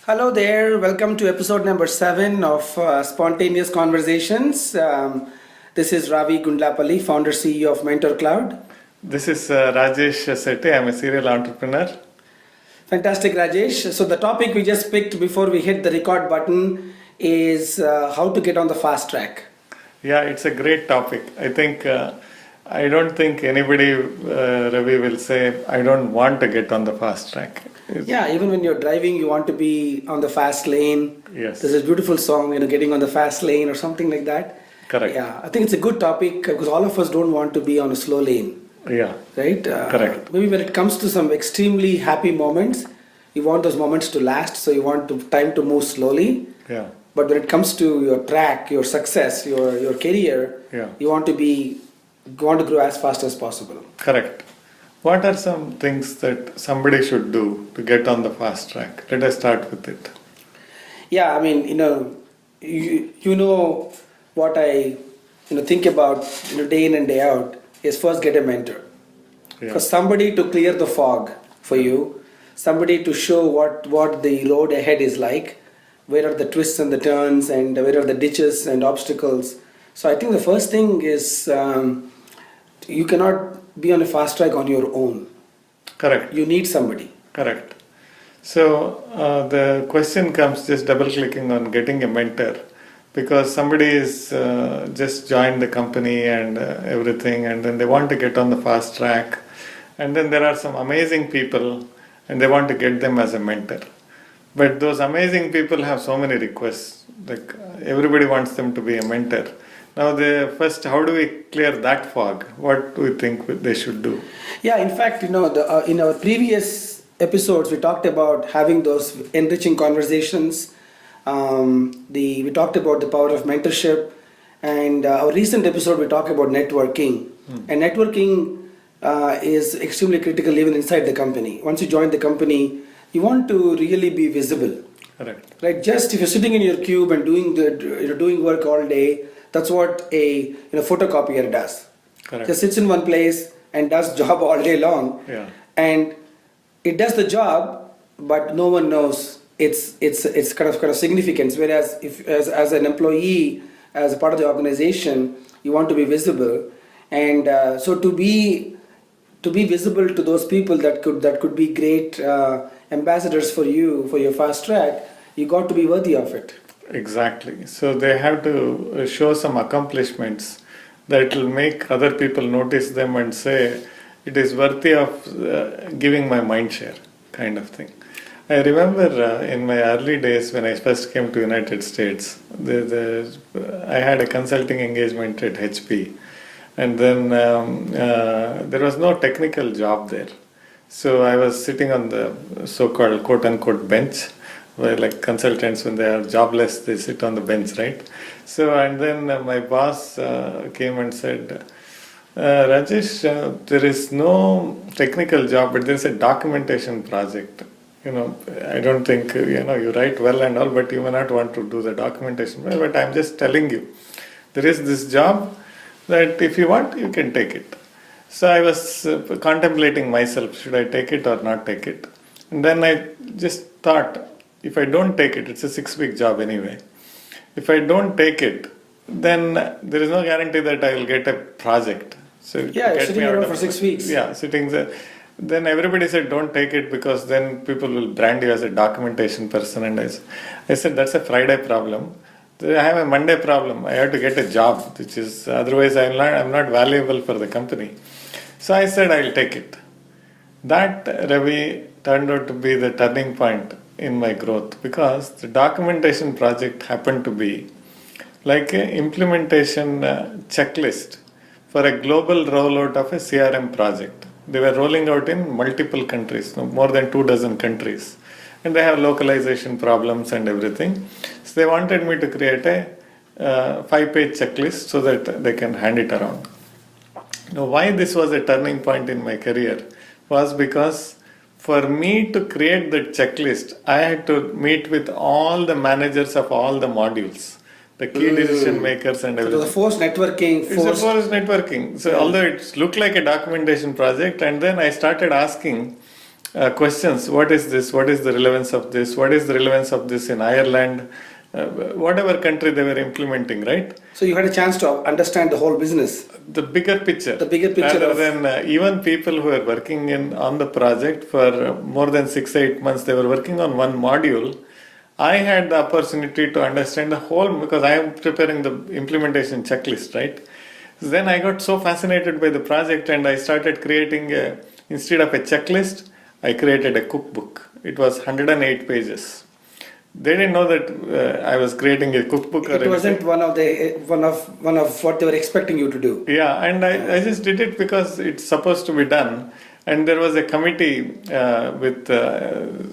Hello there, welcome to episode number 7 of Spontaneous Conversations. This is Ravi Gundlapalli, founder CEO of MentorCloud. This is Rajesh Setty. I'm a serial entrepreneur. Fantastic, Rajesh. So, the topic we just picked before we hit the record button is how to get on the fast track. Yeah, it's a great topic. I don't think anybody, Ravi, will say, I don't want to get on the fast track. Yeah, even when you're driving, you want to be on the fast lane. Yes. There's a beautiful song, getting on the fast lane or something like that. Correct. Yeah, I think it's a good topic because all of us don't want to be on a slow lane. Yeah. Right? Correct. Maybe when it comes to some extremely happy moments, you want those moments to last, so you want time to move slowly. Yeah. But when it comes to your track, your success, your career, Yeah. you want to grow as fast as possible. Correct. What are some things that somebody should do to get on the fast track? Let us start with it. Yeah, I mean, you know what I think about day in and day out is first get a mentor. Yeah. For somebody to clear the fog for you, somebody to show what the road ahead is like, where are the twists and the turns and where are the ditches and obstacles. So I think the first thing is you cannot be on a fast track on your own. Correct. You need somebody. Correct. So the question comes just double clicking on getting a mentor, because somebody is just joined the company and everything, and then they want to get on the fast track, and then there are some amazing people and they want to get them as a mentor. But those amazing people have so many requests, like everybody wants them to be a mentor. Now, how do we clear that fog? What do we think they should do? Yeah, in fact, in our previous episodes, we talked about having those enriching conversations. We talked about the power of mentorship, and our recent episode we talked about networking. And networking is extremely critical even inside the company. Once you join the company, you want to really be visible. Correct. Like, just if you're sitting in your cube and doing work all day, that's what a photocopier does. Correct. Just sits in one place and does job all day long. Yeah. And it does the job, but no one knows it's kind of significance. Whereas if as an employee, as a part of the organization, you want to be visible, and so to be visible to those people that could be great ambassadors for you for your fast track, you got to be worthy of it. Exactly. So they have to show some accomplishments that will make other people notice them and say, it is worthy of giving my mind share, kind of thing. I remember in my early days when I first came to United States, I had a consulting engagement at HP, and then there was no technical job there. So I was sitting on the so-called quote-unquote bench, where like consultants, when they are jobless, they sit on the bench, right? So, and then my boss came and said, Rajesh, there is no technical job, but there is a documentation project. I don't think, you write well and all, but you may not want to do the documentation. But I'm just telling you, there is this job that if you want, you can take it. So I was contemplating myself, should I take it or not take it? And then I just thought, if I don't take it, it's a 6-week job anyway. If I don't take it, then there is no guarantee that I will get a project. So yeah, you're sitting around for 6 weeks. Yeah, sitting there. Then everybody said, don't take it because then people will brand you as a documentation person. And I said, that's a Friday problem. I have a Monday problem. I have to get a job, which is, otherwise I'm not valuable for the company. So I said, I'll take it. That, Ravi, turned out to be the turning point in my growth, because the documentation project happened to be like an implementation checklist for a global rollout of a CRM project. They were rolling out in multiple countries, more than 24 countries, and they have localization problems and everything. So they wanted me to create a 5-page checklist so that they can hand it around. Now, why this was a turning point in my career was because for me to create that checklist, I had to meet with all the managers of all the modules, the key decision makers and everything. So the forced networking. It's a forced networking. So although it looked like a documentation project, and then I started asking questions. What is this? What is the relevance of this? What is the relevance of this in Ireland? Whatever country they were implementing, right? So you had a chance to understand the whole business. The bigger picture. The bigger picture. Rather than even people who were working on the project for more than 6-8 months, they were working on one module. I had the opportunity to understand the whole, because I am preparing the implementation checklist, right? Then I got so fascinated by the project and I started creating, instead of a checklist, I created a cookbook. It was 108 pages. They didn't know that I was creating a cookbook. It wasn't one of what they were expecting you to do. Yeah, and I just did it because it's supposed to be done. And there was a committee with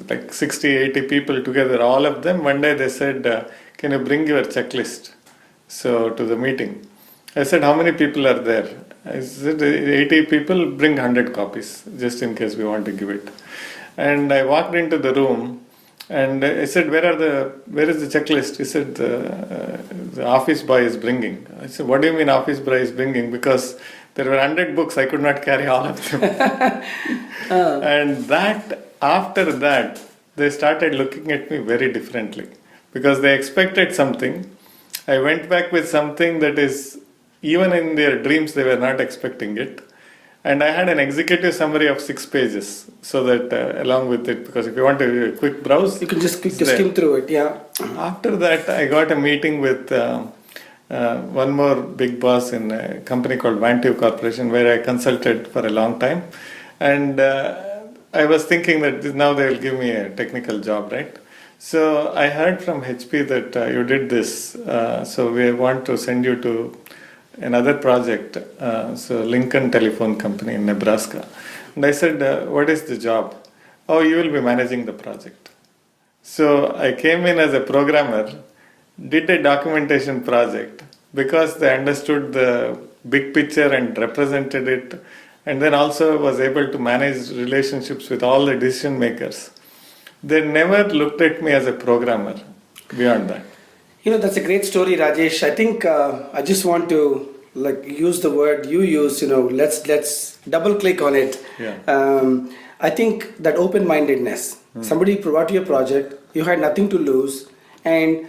like 60-80 people together, all of them. One day they said, can you bring your checklist to the meeting? I said, how many people are there? I said, 80 people, bring 100 copies, just in case we want to give it. And I walked into the room and I said, where is the checklist? He said, the office boy is bringing. I said, what do you mean office boy is bringing? Because there were 100 books, I could not carry all of them. And after that, they started looking at me very differently because they expected something. I went back with something that is, even in their dreams, they were not expecting it. And I had an executive summary of 6 pages, so that along with it, because if you want a quick browse, you can just skim through it, yeah. After that, I got a meeting with one more big boss in a company called Vantive Corporation, where I consulted for a long time. And I was thinking that now they will give me a technical job, right? So I heard from HP that you did this, so we want to send you to another project, so Lincoln Telephone Company in Nebraska. And I said, what is the job? Oh, you will be managing the project. So I came in as a programmer, did a documentation project because they understood the big picture and represented it, and then also was able to manage relationships with all the decision makers. They never looked at me as a programmer beyond that. That's a great story, Rajesh. I think I just want to use the word you use. Let's double click on it. Yeah. I think that open-mindedness. Somebody brought you a project. You had nothing to lose, and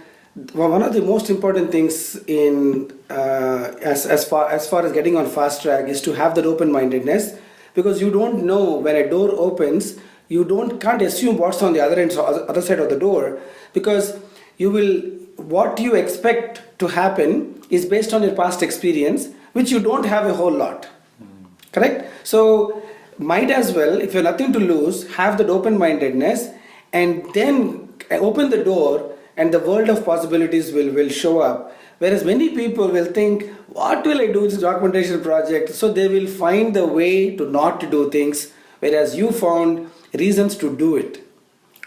one of the most important things in as far as getting on fast track is to have that open-mindedness, because you don't know when a door opens. You can't assume what's on the other side of the door, because what you expect to happen is based on your past experience, which you don't have a whole lot. Correct? So might as well, if you have nothing to lose, have that open-mindedness and then open the door, and the world of possibilities will show up. Whereas many people will think, what will I do with this documentation project? So they will find the way to not to do things, whereas you found reasons to do it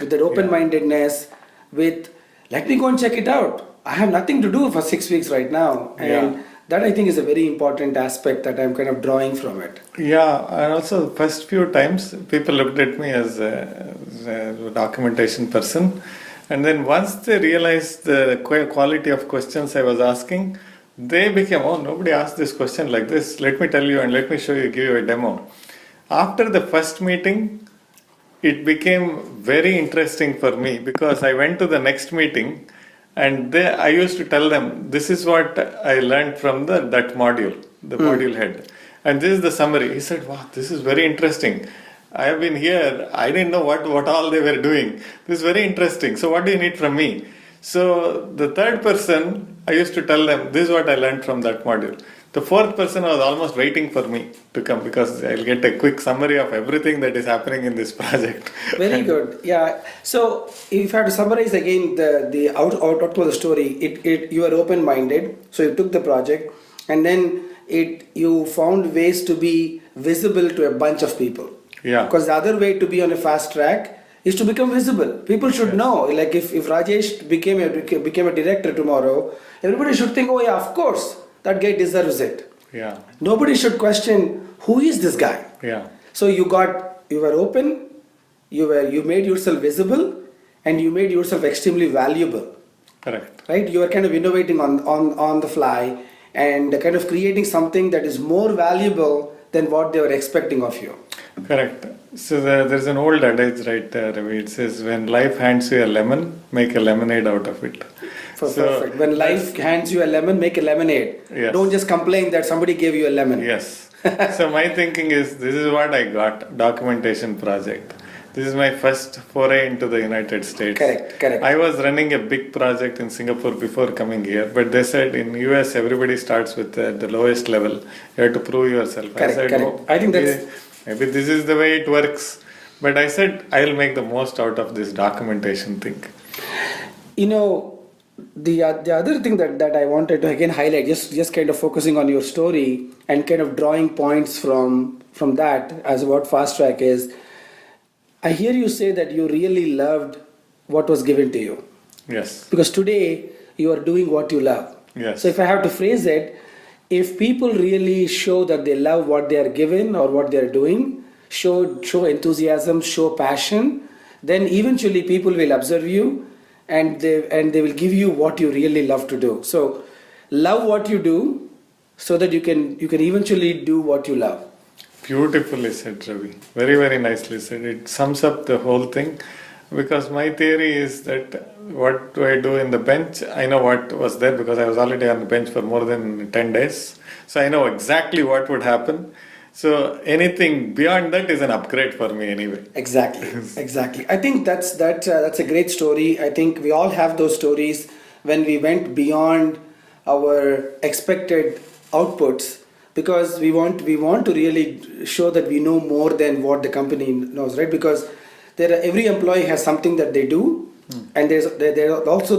with that open-mindedness, with let me go and check it out. I have nothing to do for 6 weeks right now. And that I think is a very important aspect that I'm kind of drawing from it. Yeah, and also first few times people looked at me as a documentation person. And then once they realized the quality of questions I was asking, they became, oh, nobody asked this question like this. Let me tell you and let me show you, give you a demo. After the first meeting, it became very interesting for me because I went to the next meeting and I used to tell them, this is what I learned from that module, the module head. And this is the summary. He said, wow, this is very interesting. I have been here. I didn't know what all they were doing. This is very interesting. So what do you need from me? So the third person, I used to tell them, this is what I learned from that module. The fourth person was almost waiting for me to come because I'll get a quick summary of everything that is happening in this project. Very good. Yeah. So if I have to summarize again the outcome of the story, you are open-minded. So you took the project, and then you found ways to be visible to a bunch of people. Yeah. Because the other way to be on a fast track is to become visible. People should know. Like if Rajesh became a director tomorrow, everybody should think, oh yeah, of course, that guy deserves it. Yeah. Nobody should question, who is this guy? Yeah. So you were open, you made yourself visible, and you made yourself extremely valuable. Correct. Right? You are kind of innovating on the fly and kind of creating something that is more valuable than what they were expecting of you. Correct. So there's an old adage, right, Ravi. It says, when life hands you a lemon, make a lemonade out of it. Perfect. When life hands you a lemon, make a lemonade. Yes. Don't just complain that somebody gave you a lemon. Yes. So my thinking is, this is what I got, documentation project. This is my first foray into the United States. Correct. I was running a big project in Singapore before coming here, but they said in US everybody starts with the lowest level. You have to prove yourself. Correct. Oh, I think that's... maybe this is the way it works. But I said, I'll make the most out of this documentation thing. You know, the other thing that I wanted to again highlight, just kind of focusing on your story and kind of drawing points from that as what Fast Track is, I hear you say that you really loved what was given to you. Yes. Because today you are doing what you love. Yes. So if I have to phrase it, if people really show that they love what they are given or what they are doing, show enthusiasm, show passion, then eventually people will observe you and they will give you what you really love to do. So love what you do so that you can eventually do what you love. Beautifully said, Ravi. Very, very nicely said. It sums up the whole thing, because my theory is that what do I do in the bench? I know what was there because I was already on the bench for more than 10 days. So I know exactly what would happen. So anything beyond that is an upgrade for me anyway. Exactly. I think that's a great story. I think we all have those stories when we went beyond our expected outputs, because we want to really show that we know more than what the company knows, right? Because every employee has something that they do, and there are also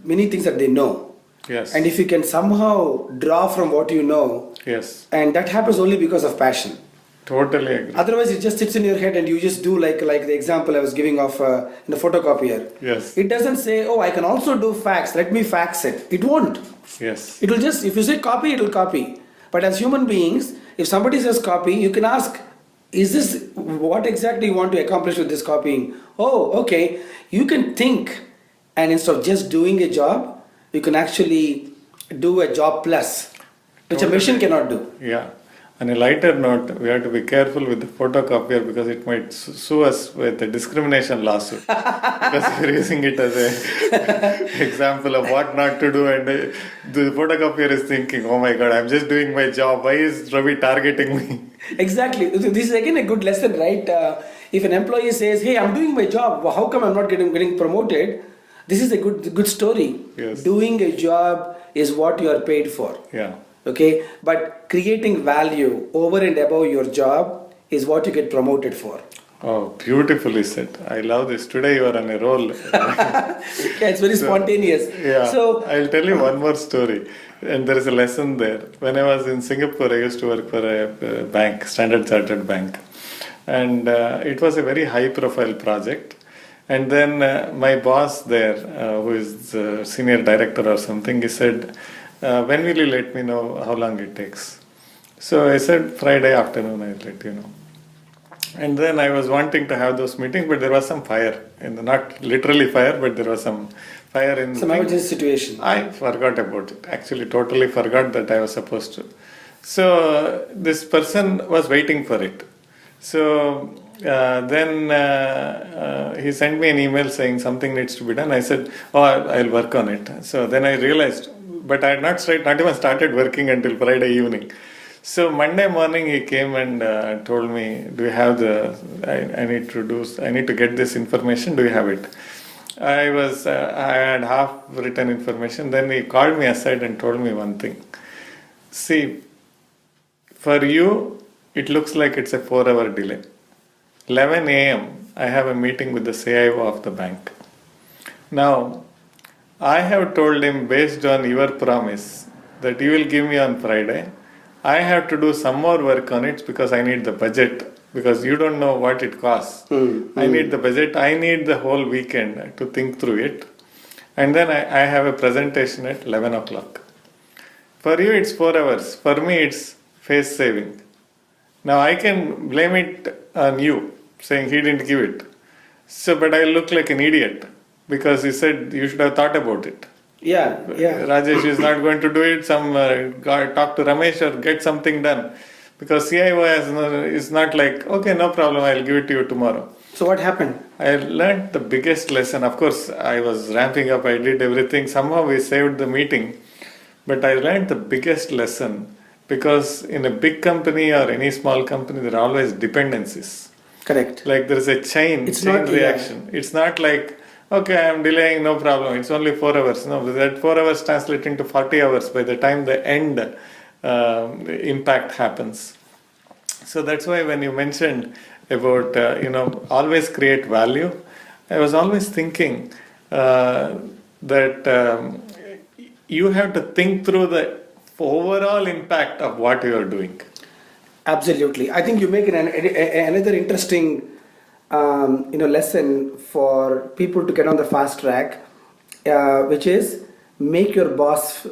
many things that they know. Yes. And if you can somehow draw from what you know, yes, and that happens only because of passion. Totally agree. Otherwise, it just sits in your head and you just do like the example I was giving of in the photocopier. Yes. It doesn't say, oh, I can also do fax. Let me fax it. It won't. Yes. It will just, if you say copy, it will copy. But as human beings, if somebody says copy, you can ask, is this what exactly you want to accomplish with this copying? Oh, okay. You can think, and instead of just doing a job, you can actually do a job plus, which a machine cannot do. Yeah. On a lighter note, we have to be careful with the photocopier because it might sue us with a discrimination lawsuit. Because we're using it as an example of what not to do, and the photocopier is thinking, oh my god, I'm just doing my job. Why is Ravi targeting me? Exactly. This is again a good lesson, right? If an employee says, hey, I'm doing my job, how come I'm not getting promoted? This is a good story. Yes. Doing a job is what you are paid for. Yeah. Okay, but creating value over and above your job is what you get promoted for. Oh, beautifully said. I love this. Today you are on a roll. Yeah, it's very spontaneous. Yeah. So I'll tell you one more story. And there is a lesson there. When I was in Singapore, I used to work for a bank, Standard Chartered Bank. And it was a very high profile project. And then my boss there, who is the senior director or something, he said, when will you let me know how long it takes? So I said, Friday afternoon I'll let you know. And then I was wanting to have those meetings, but there was some fire, not literally fire, but there was some fire in some emergency situation. I forgot about it. Actually, totally forgot that I was supposed to. So this person was waiting for it. So then he sent me an email saying something needs to be done. I said, oh, I'll work on it. So then I realized, but I had not even started working until Friday evening. So Monday morning he came and told me, do you have I need to get this information, do you have it? I had half written information. Then he called me aside and told me one thing. See, for you, it looks like it's a 4-hour delay. 11 a.m. I have a meeting with the CIO of the bank. Now, I have told him, based on your promise that you will give me on Friday, I have to do some more work on it because I need the budget, because you don't know what it costs. I need the budget. I need the whole weekend to think through it. And then I have a presentation at 11 o'clock. For you, it's 4 hours. For me, it's face saving. Now, I can blame it on you, saying he didn't give it. So, but I look like an idiot because he said you should have thought about it. Yeah. Rajesh is not going to do it. Talk to Ramesh or get something done. Because CIO is not like, okay, no problem, I'll give it to you tomorrow. So what happened? I learned the biggest lesson. Of course, I was ramping up, I did everything. Somehow we saved the meeting. But I learned the biggest lesson because in a big company or any small company, there are always dependencies. Correct. Like there is a chain reaction. It's not like, okay, I'm delaying, no problem. It's only 4 hours. No, that 4 hours translate into 40 hours by the time the end impact happens. So that's why when you mentioned about, always create value, I was always thinking that you have to think through the overall impact of what you are doing. Absolutely. I think you make another interesting lesson for people to get on the fast track, which is make your boss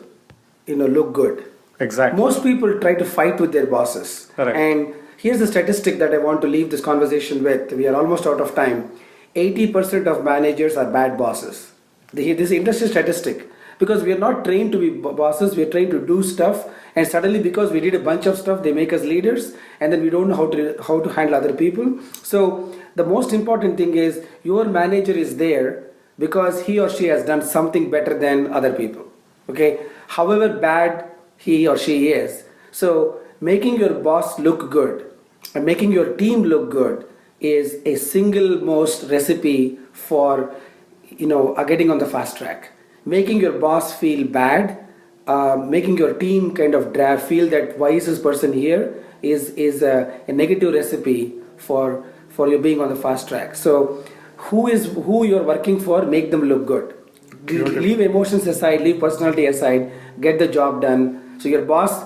look good. Exactly. Most people try to fight with their bosses. Correct. And here's the statistic that I want to leave this conversation with. We are almost out of time. 80% of managers are bad bosses. This is industry statistic. Because we are not trained to be bosses, we are trained to do stuff, and suddenly because we did a bunch of stuff, they make us leaders, and then we don't know how to handle other people. So the most important thing is your manager is there because he or she has done something better than other people. Okay, however bad he or she is. So making your boss look good and making your team look good is a single most recipe for getting on the fast track. Making your boss feel bad, making your team kind of feel that why is this person here is a negative recipe for you being on the fast track. So who you're working for, make them look good. Leave emotions aside, leave personality aside, get the job done. So your boss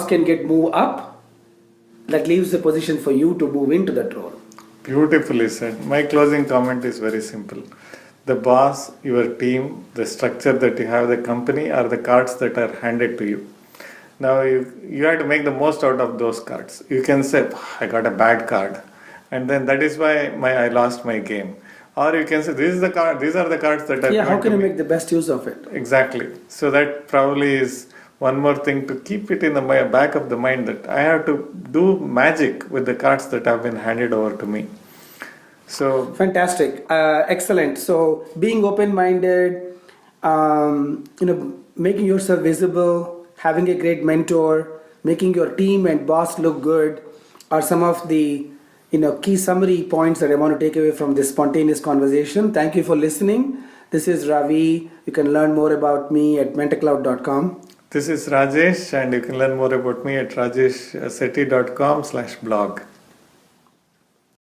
can get moved up. That leaves the position for you to move into that role. Beautifully said. My closing comment is very simple. The boss, your team, the structure that you have, the company are the cards that are handed to you. Now you have to make the most out of those cards. You can say, I got a bad card, and then that is why I lost my game. Or you can say, these are the cards that are. Yeah, how can I make the best use of it? Exactly. So that probably is one more thing to keep it in the back of the mind, that I have to do magic with the cards that have been handed over to me. So fantastic, excellent. So being open-minded, making yourself visible, having a great mentor, making your team and boss look good are some of the key summary points that I want to take away from this spontaneous conversation. Thank you for listening. This is Ravi. You can learn more about me at MentorCloud.com. This is Rajesh, and you can learn more about me at rajeshsetty.com/blog.